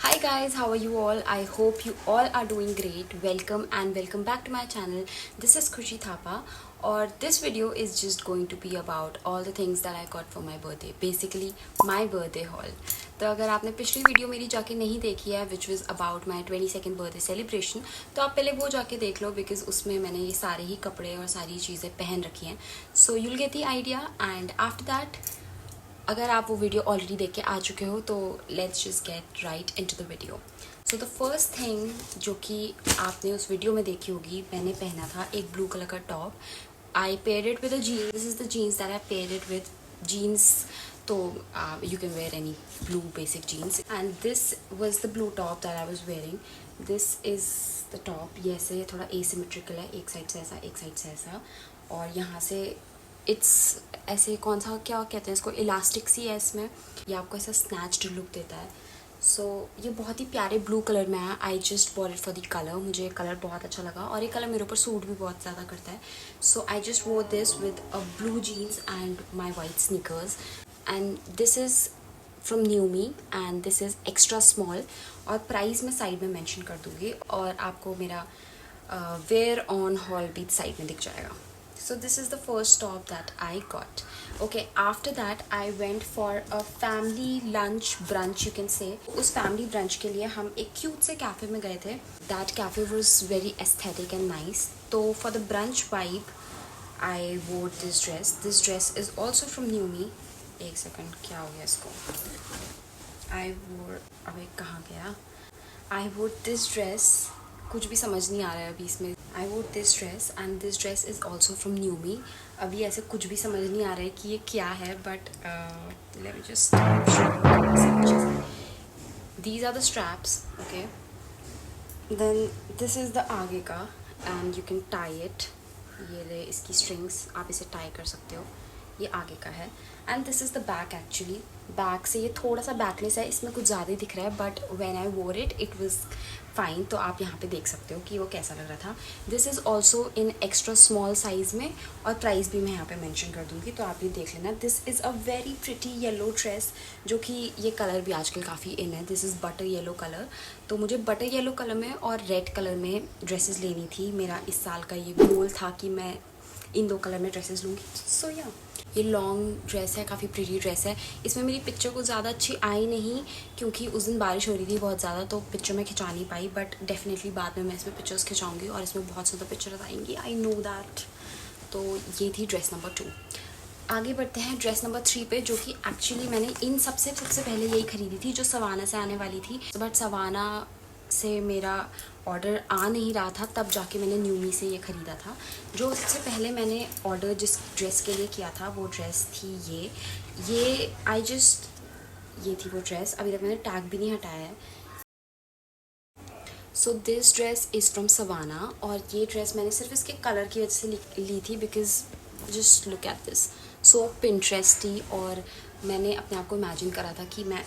Hi guys, how are you all? I hope you all are doing great. Welcome and welcome back to my channel. This is Khushi Thapa or this video is just going to be about all the things that I got for my birthday. Basically my birthday haul. तो अगर आपने पिछली video मेरी जाके नहीं देखी है which was about my 22nd birthday celebration तो आप पहले वो जाके देख लो because उसमें मैंने ये सारे ही कपड़े और सारी चीज़ें पहन रखी हैं. So you'll get the idea and after that अगर आप वो वीडियो ऑलरेडी देख के आ चुके हो तो let's just get right into the video. So the first thing जो कि आपने उस वीडियो में देखी होगी, मैंने पहना था एक ब्लू कलर का top. I paired it with a jeans. This is the jeans that I paired it with jeans. तो you can wear any blue basic jeans and this was the blue top that I was wearing. This is the top. ये ऐसे थोड़ा asymmetrical है, एक side से ऐसा एक side से ऐसा और यहाँ से इट्स ऐसे कौन सा क्या कहते हैं इसको, इलास्टिक सी है इसमें. ये आपको ऐसा स्नैच्ड लुक देता है. सो ये बहुत ही प्यारे ब्लू कलर में है. I just bought it for the colour. मुझे कलर बहुत अच्छा लगा और ये कलर मेरे ऊपर सूट भी बहुत ज़्यादा करता है. So I just wore this with a blue jeans and my white sneakers and this is from New Me and this is extra small. और प्राइस मैं साइड में मेंशन कर दूँगी और आपको मेरा वेयर ऑन हॉल भी साइड में दिख जाएगा. So this is the first top that I got. Okay, after that I went for a family lunch brunch you can say. उस family brunch के लिए हम एक cute से cafe में गए थे. That cafe was very aesthetic and nice. तो for the brunch vibe I wore this dress. This dress is also from New Me. एक सेकंड, क्या हो गया इसको. I wore, अबे कहाँ गया. I wore this dress. कुछ भी समझ नहीं आ रहा है अभी इसमें. I wore this dress and this dress is also from New Me. अभी ऐसे कुछ भी समझ नहीं आ रहा है कि ये क्या है but let me just these are the straps. Okay, then this is the आगे का end you can tie it. ये ले इसकी स्ट्रिंग्स, आप इसे टाई कर सकते हो. ये आगे का है and this is the back. Actually back से ये थोड़ा सा बैकलेस है, इसमें कुछ ज़्यादा ही दिख रहा है बट व्हेन आई वोर इट वाज फाइन. तो आप यहाँ पे देख सकते हो कि वो कैसा लग रहा था. This is also in extra small size में और प्राइस भी मैं यहाँ पे मेंशन कर दूँगी तो आप ये देख लेना. This is a very pretty yellow dress जो कि ये कलर भी आजकल काफ़ी इन है. This is butter yellow colour. तो मुझे बटर येलो कलर में और रेड कलर में ड्रेसेस लेनी थी. मेरा इस साल का ये गोल था कि मैं इन दो कलर में ड्रेसेस लूँगी. सो या ये लॉन्ग ड्रेस है, काफ़ी प्रीटी ड्रेस है. इसमें मेरी पिक्चर कुछ ज़्यादा अच्छी आई नहीं क्योंकि उस दिन बारिश हो रही थी बहुत ज़्यादा तो पिक्चर मैं खिंचा नहीं पाई. बट डेफिनेटली बाद में मैं इसमें पिक्चर्स खिंचाऊँगी और इसमें बहुत ज़्यादा पिक्चर्स आएंगी. I know that. तो ये थी ड्रेस नंबर 2. आगे बढ़ते हैं ड्रेस नंबर 3 पे जो कि एक्चुअली मैंने इन सबसे पहले यही खरीदी थी जो सवाना से आने वाली थी. बट सवाना से मेरा ऑर्डर आ नहीं रहा था, तब जाके मैंने न्यू मी से ये ख़रीदा था. जो सबसे पहले मैंने ऑर्डर जिस ड्रेस के लिए किया था वो ड्रेस थी ये ये थी वो ड्रेस. अभी तक मैंने टैग भी नहीं हटाया है. So this dress is from Savana और ये ड्रेस मैंने सिर्फ इसके कलर की वजह से ली थी because just look at this, so Pinteresty. और मैंने अपने आप को इमेजिन करा था कि मैं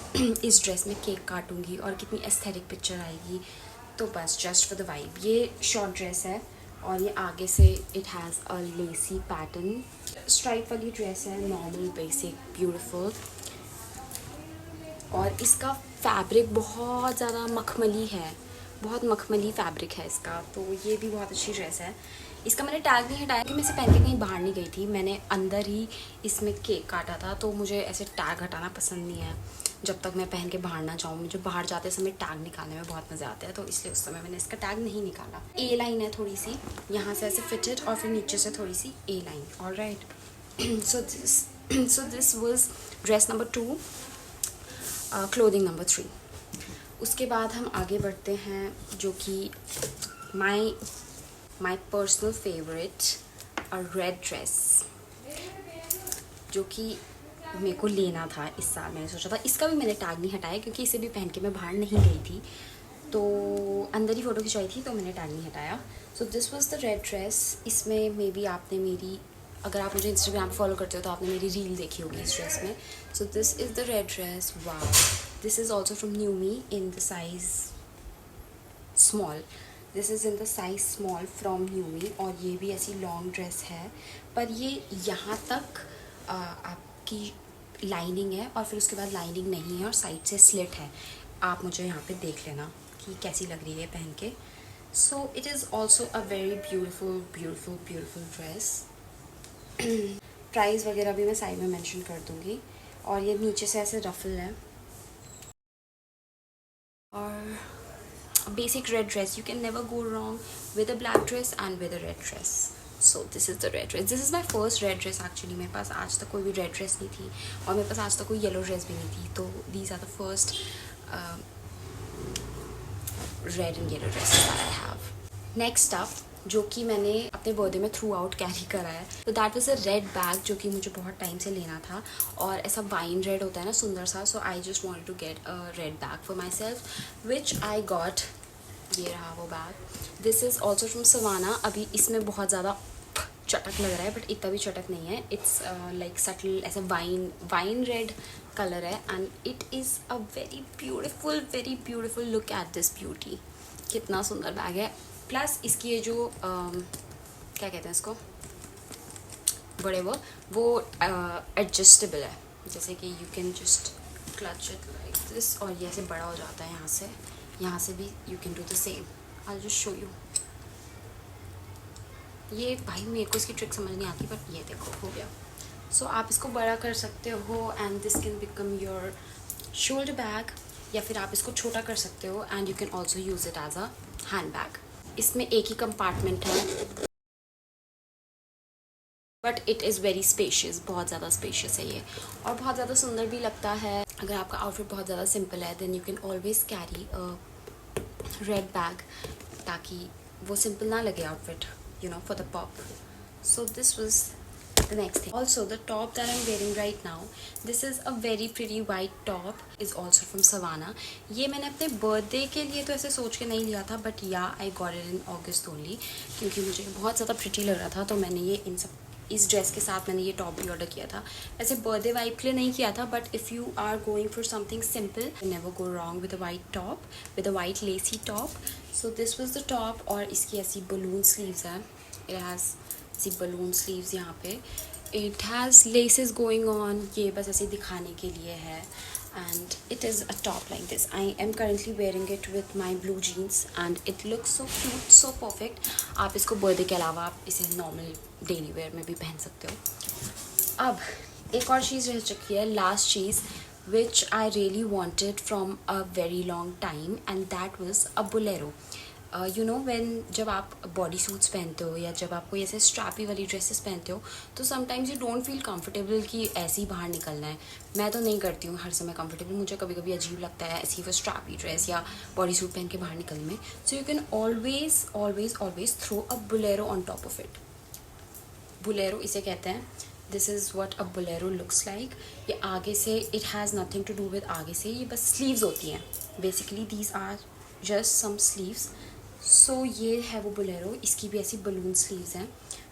इस ड्रेस में केक काटूंगी और कितनी एस्थेटिक पिक्चर आएगी. तो बस जस्ट फॉर द वाइब. ये शॉर्ट ड्रेस है और ये आगे से it has a lacy pattern. Stripe वाली ड्रेस है, नॉर्मल बेसिक ब्यूटीफुल. और इसका फैब्रिक बहुत ज़्यादा मखमली है, बहुत मखमली फैब्रिक है इसका. तो ये भी बहुत अच्छी ड्रेस है. इसका मैंने टैग नहीं हटाया कि मैं इसे पहन के कहीं बाहर नहीं गई थी. मैंने अंदर ही इसमें केक काटा था तो मुझे ऐसे टैग हटाना पसंद नहीं है जब तक मैं पहन के बाहर ना जाऊँ. मुझे बाहर जाते समय टैग निकालने में बहुत मज़ा आता है तो इसलिए उस समय मैंने इसका टैग नहीं निकाला. ए लाइन है थोड़ी सी यहाँ से ऐसे फिटेड और फिर नीचे से थोड़ी सी A line. All right. So this was dress number 2. Clothing number 3. उसके बाद हम आगे बढ़ते हैं जो कि my personal favourite a red dress जो कि मेरे को लेना था इस साल. मैंने सोचा था, इसका भी मैंने टैग नहीं हटाया क्योंकि इसे भी पहन के मैं बाहर नहीं गई थी तो अंदर ही फ़ोटो खिंचवाई थी तो मैंने टैग नहीं हटाया. सो this was the red dress. इसमें मे बी आपने मेरी, अगर आप मुझे इंस्टाग्राम पर फॉलो करते हो तो आपने मेरी रील देखी होगी इस ड्रेस में. So this is the red dress. Wow. This is also from New Me in the size small. This is in the size small from New Me. और ये भी ऐसी लॉन्ग ड्रेस है पर ये यहाँ तक आपकी लाइनिंग है और फिर उसके बाद लाइनिंग नहीं है और साइड से स्लिट है. आप मुझे यहाँ पे देख लेना कि कैसी लग रही है पहन के. So it is also a very beautiful beautiful beautiful dress. Price वगैरह भी मैं साइड में मेंशन कर दूँगी. और ये नीचे से ऐसे रफल है. और basic red dress, you can never go wrong with a black dress and with a red dress. So this is the red dress. This is my first red dress actually. मेरे पास आज तक कोई भी red dress नहीं थी और मेरे पास आज तक कोई yellow dress भी नहीं थी. तो these are the first red and yellow dresses that I have. Next up, जो कि मैंने अपने बर्थडे में थ्रू आउट कैरी करा है, तो that was a red bag जो कि मुझे बहुत टाइम से लेना था. और ऐसा वाइन रेड होता है ना, सुंदर सा. So I just wanted to get a red bag for myself which I got. ये रहा वो bag. This is also from Savana. अभी इसमें बहुत ज़्यादा चटक लग रहा है बट इतना भी चटक नहीं है. इट्स लाइक सटल ऐसा वाइन रेड कलर है and it is a very beautiful. Look at this beauty. कितना सुंदर बैग है. प्लस इसकी ये जो क्या कहते हैं इसको, बड़े वो एडजस्टेबल है. जैसे कि you can just clutch it like this और ये ऐसे बड़ा हो जाता है. यहाँ से भी you can do the same. I just show you. ये भाई मेरे को इसकी ट्रिक समझ नहीं आती बट ये देखो हो गया. सो आप इसको बड़ा कर सकते हो and this can become your shoulder bag, या फिर आप इसको छोटा कर सकते हो and you can also use it as a hand bag. इसमें एक ही कंपार्टमेंट है but it is very spacious. बहुत ज़्यादा स्पेशियस है ये और बहुत ज़्यादा सुंदर भी लगता है. अगर आपका आउटफिट बहुत ज़्यादा सिंपल है then you can always carry a red bag ताकि वो सिंपल ना लगे outfit, you know, for the pop. So this was the next thing. Also the top that I'm wearing right now, this is a very pretty white top, is also from Savannah. ये मैंने अपने birthday के लिए तो ऐसे सोच के नहीं लिया था बट या I got it in August only, क्योंकि मुझे बहुत ज़्यादा प्रिटी लग रहा था. तो मैंने ये इस ड्रेस के साथ मैंने ये टॉप भी ऑर्डर किया था. ऐसे बर्थडे वाइब के लिए नहीं किया था but if you are going for something simple, never go wrong with a white top, with a white lacy top. So this was the top. और इसकी ऐसी बलून स्लीव्स है. इट हैज़ ऐसी बलून स्लीव्स यहाँ पे. It has laces going on. ये बस ऐसे दिखाने के लिए है. and it is a top like this. I am currently wearing it with my blue jeans and it looks so cute, so perfect. आप इसको बर्थडे के अलावा आप इसे नॉर्मल डेली वेयर में भी पहन सकते हो. अब एक और चीज़ रह चुकी है, last cheese which I really wanted from a very long time, and that was a bolero. You know when जब आप बॉडी सूट्स पहनते हो या जब आप कोई ऐसे स्ट्रैपी वाली ड्रेसेस पहनते हो तो sometimes you don't feel comfortable कि ऐसे ही बाहर निकलना है. मैं तो नहीं करती हूँ हर समय कंफर्टेबल. मुझे कभी कभी अजीब लगता है ऐसी वो स्ट्रैपी ड्रेस या बॉडी सूट पहन के बाहर निकलने में. So you can always always always throw a bolero on top of it. Bolero इसे कहते हैं. This is what a bolero looks like. ये आगे से it has nothing to do with आगे से. ये बस स्लीव्स होती हैं basically. These are just some sleeves. So ये है वो बोलेरो. इसकी भी ऐसी बलून स्लीव्स हैं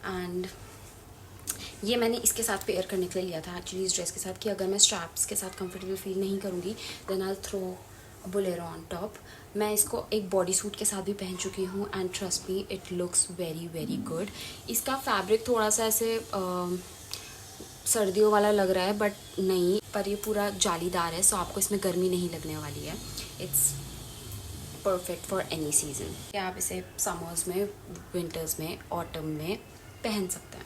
एंड ये मैंने इसके साथ पेयर करने के लिए लिया था एक्चुअली इस ड्रेस के साथ, कि अगर मैं स्ट्रैप्स के साथ कंफर्टेबल फील नहीं करूँगी then I throw bolero on top. मैं इसको एक बॉडी सूट के साथ भी पहन चुकी हूँ and trust me it looks very very good. इसका फैब्रिक थोड़ा सा ऐसे सर्दियों वाला लग रहा है बट नहीं, पर ये पूरा जालीदार है. सो आपको इसमें गर्मी नहीं लगने वाली है. It's perfect for any season. आप इसे समर्स में, विंटर्स में, ऑटम में पहन सकते हैं.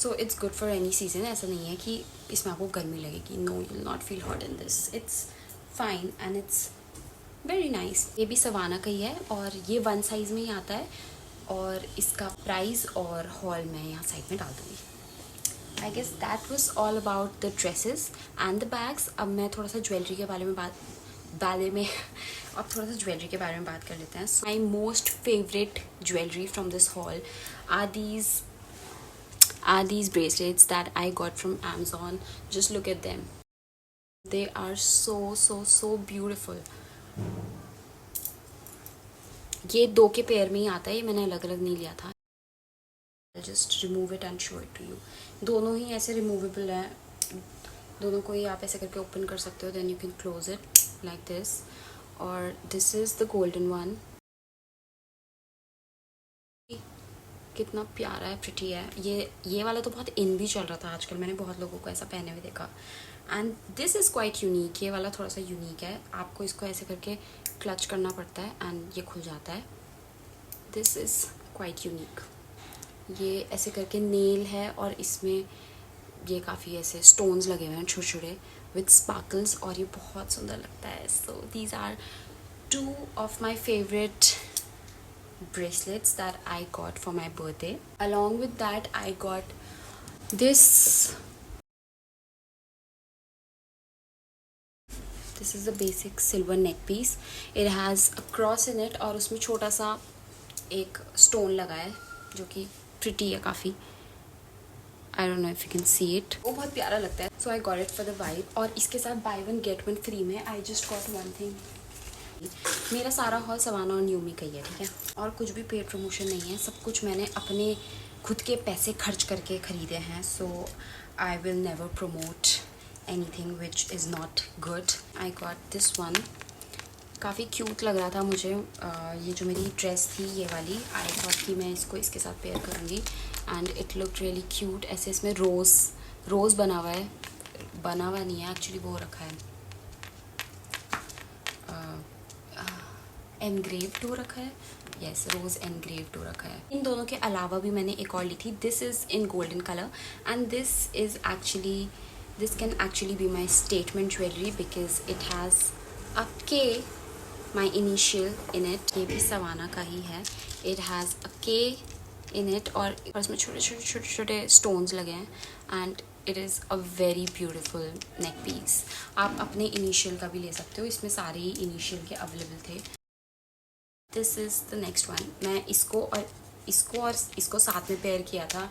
So it's good for any season. ऐसा नहीं है कि इसमें आपको गर्मी लगेगी. No, you will not feel hot in this. It's fine and it's very nice. ये भी सवाना का ही है और ये 1 साइज़ में ही आता है. और इसका प्राइस और हॉल मैं यहाँ साइड में डाल दूँगी. I guess that was all about the dresses and the bags. अब मैं थोड़ा सा ज्वेलरी के बारे में अब थोड़ा सा ज्वेलरी के बारे में बात कर लेते हैं. My most favourite jewellery from this haul are these bracelets that I got from Amazon. Just look at them. They are so beautiful. ये 2 के पेयर में ही आता है. ये मैंने अलग अलग नहीं लिया था. I'll just remove it and show it to you. दोनों ही ऐसे रिमूवेबल हैं. दोनों को ही आप ऐसे करके ओपन कर सकते हो. then you can close it like this. और this is the golden one. कितना प्यारा है, प्रिटी है. ये वाला तो बहुत इन भी चल रहा था आजकल. मैंने बहुत लोगों को ऐसा पहने हुए देखा and this is quite unique, ये वाला थोड़ा सा यूनिक है, आपको इसको ऐसे करके क्लच करना पड़ता है एंड ये खुल जाता है। This is quite unique. ये ऐसे करके नेल है और इसमें ये काफ़ी ऐसे स्टोन्स लगे हुए हैं छोटे छोटे विथ स्पार्कल्स, और ये बहुत सुंदर लगता है। So these are two of my favourite bracelets that I got for my birthday. Along with that, I got this. This is a basic silver neck piece. It has a cross in it और उसमें छोटा सा एक stone लगा है जो कि pretty है काफ़ी। I don't know if you can see it. वो बहुत प्यारा लगता है। So I got it for the vibe, और इसके साथ buy one get one free में I just got one thing. मेरा सारा हॉल सवाना और न्यूमी का ही है, ठीक है, और कुछ भी पेड प्रमोशन नहीं है, सब कुछ मैंने अपने खुद के पैसे खर्च करके ख़रीदे हैं। So I will never promote anything which is not good. I got this one, काफ़ी क्यूट लग रहा था मुझे। ये जो मेरी ड्रेस थी ये वाली, आई थॉट कि मैं इसको इसके साथ पेयर करूँगी and it look really cute. ऐसे इसमें रोज़ बना हुआ है, बना हुआ नहीं है एक्चुअली, वो रखा है एनग्रेव्ड हो रखा है, यस रोज़ एनग्रेव्ड हो रखा है। इन दोनों के अलावा भी मैंने एक और ली थी, this is in golden colour and this can actually be my statement jewellery because it has अ के, माई इनिशियल इन इट। ये भी सवाना का ही है, इट हैज़ अ के इन इट और इसमें छोटे छोटे स्टोन्स लगे हैं and it is a very beautiful neck piece. आप अपने इनिशियल का भी ले सकते हो, इसमें सारे ही इनिशियल के अवेलेबल थे। This is the next one. मैं इसको साथ में पेयर किया था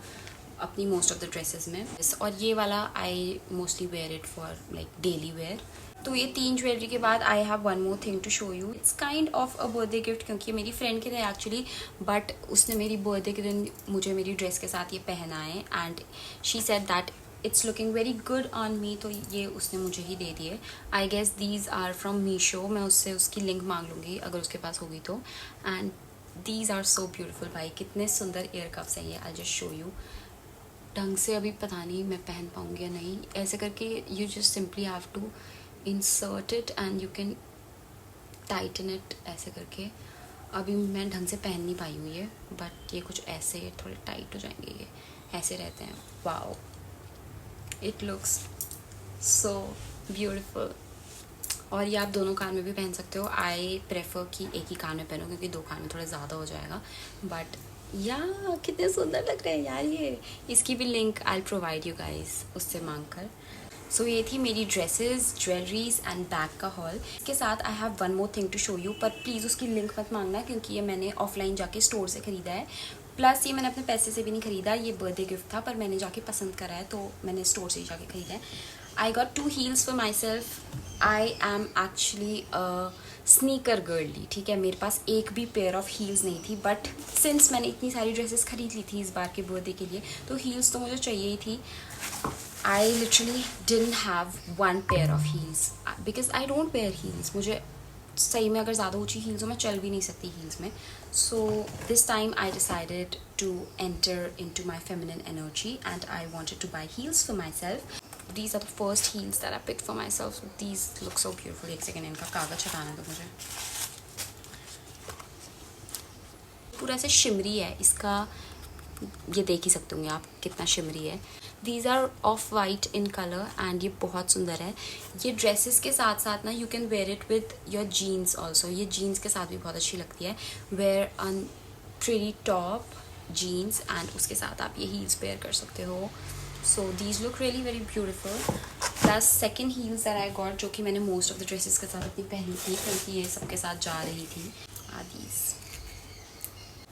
अपनी मोस्ट ऑफ द ड्रेसेस में, और ये वाला I mostly wear it for like daily wear. तो ये 3 ज्वेलरी के बाद I have one more thing to show you. It's kind of a birthday gift, क्योंकि मेरी फ्रेंड के थे एक्चुअली, बट उसने मेरी बर्थडे के दिन मुझे मेरी ड्रेस के साथ ये पहना है and she said that it's looking very good on me, तो ये उसने मुझे ही दे दिए। I guess these are from Meesho, मैं उससे उसकी लिंक मांग लूँगी अगर उसके पास होगी तो। And these are so beautiful. भाई कितने सुंदर ईयर कप्स हैं ये, आई जस्ट शो यू। ढंग से अभी पता नहीं मैं पहन पाऊँगी या नहीं, ऐसे करके you just simply have to insert it and you can tighten it ऐसे करके। अभी मैं ढंग से पहन नहीं पाई हूँ ये, बट ये कुछ ऐसे थोड़े टाइट हो जाएंगे, ये ऐसे रहते हैं। Wow, it looks so beautiful. और ये आप दोनों कान में भी पहन सकते हो। आई प्रेफर कि एक ही कान में पहनो क्योंकि 2 कान में थोड़ा ज़्यादा हो जाएगा, बट या कितने सुंदर लग रहे हैं यार ये। इसकी भी link I provide you guys उससे मांग कर। सो ये थी मेरी ड्रेसेस, ज्वेलरीज एंड बैग का हॉल। इसके साथ I have one more thing to show you, पर प्लीज़ उसकी लिंक मत मांगना क्योंकि ये मैंने ऑफलाइन जाके स्टोर से ख़रीदा है। प्लस ये मैंने अपने पैसे से भी नहीं ख़रीदा, ये बर्थडे गिफ्ट था, पर मैंने जाके पसंद करा है तो मैंने स्टोर से ही जाके ख़रीदा है। I got 2 heels for my self. I am actually sneaker girly, ठीक है, मेरे पास एक भी पेयर ऑफ हील्स नहीं थी, बट सिंस मैंने इतनी सारी ड्रेसेस खरीद ली थी इस बार के बर्थडे के लिए, तो हील्स तो मुझे चाहिए ही थी। I literally didn't have one pair of heels because I don't wear heels. मुझे सही में अगर ज़्यादा ऊंची हील्स हो मैं चल भी नहीं सकती हील्स में। So this time I decided to enter into my feminine energy and I wanted to buy heels for myself. These are the first heels that I picked for myself. So these look so beautiful. एक second इनका कागज हटाना दो मुझे। पूरा ऐसे shimmery है इसका, ये देख ही सकते होंगे आप कितना शिमरी है। These are off white in colour and ये बहुत सुंदर है। ये ड्रेसेस के साथ साथ ना you can wear it with your jeans also, ये जीन्स के साथ भी बहुत अच्छी लगती है। Wear an pretty top jeans and उसके साथ आप ये हील्स पेयर कर सकते हो। So these look really very beautiful. Plus second heels that I got, जो कि मैंने मोस्ट ऑफ द ड्रेसेस के साथ अपनी पहनी थी क्योंकि ये सबके साथ जा रही थी, आदीज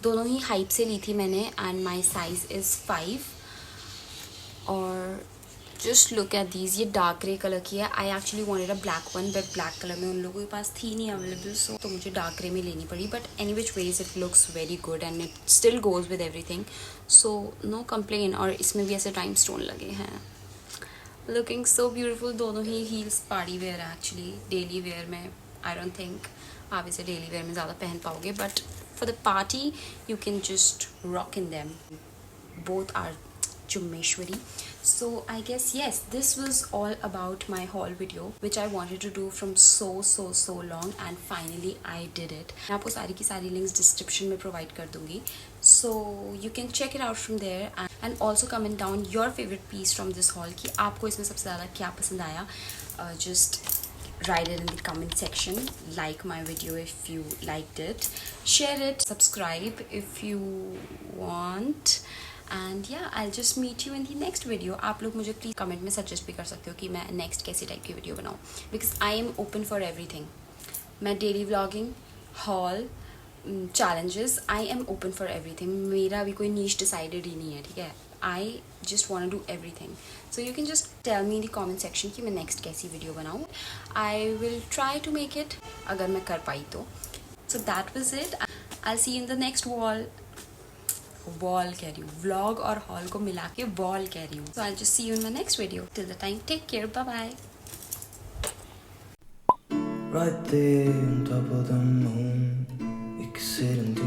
दोनों ही हाइप से ली थी मैंने एंड माई साइज इज़ 5। और जस्ट लुक एट दीज, ये डार्क ग्रे कलर की है। I actually wanted a black one, but black colour में उन लोगों के पास थी नहीं अवेलेबल, सो तो मुझे डार्क ग्रे में लेनी पड़ी। But any which ways it looks very good and it still goes with everything, so no complain. और इसमें भी ऐसे टाइम स्टोन लगे हैं, लुकिंग सो ब्यूटिफुल। दोनों ही हील्स पार्टी वेयर है एक्चुअली, डेली वेयर में आई डोंट थिंक आप इसे डेली वेयर में ज़्यादा पहन पाओगे, but for the party you can just rock in them. Both are Chummeshwari. So I guess yes, this was all about my haul video which I wanted to do from so long, and finally I did it. मैं आपको सारी की सारी links description में provide कर दूँगी, so you can check it out from there, and also comment down your favorite piece from this haul कि आपको इसमें सबसे ज़्यादा क्या पसंद आया. Just write it in the comment section. Like my video if you liked it, share it, subscribe if you want, and yeah, I'll just meet you in the next video. आप लोग मुझे प्लीज़ कमेंट में suggest भी कर सकते हो कि मैं नेक्स्ट कैसी टाइप की वीडियो बनाऊँ, because I am open for everything. मैं daily vlogging, haul, challenges, I am open for everything. मेरा भी कोई niche decided ही नहीं है, ठीक है. I just want to do everything. So you can just tell me in the comment section कि मैं next कैसी वीडियो बनाऊँ. I will try to make it अगर मैं कर पाई तो. So that was it. I'll see you in the next wall कह रही हूँ, vlog और haul को मिला के wall कह रही हूँ. So I'll just see you in my next video. Till the time, take care. Bye bye. Right there on top of the moon, we could sit and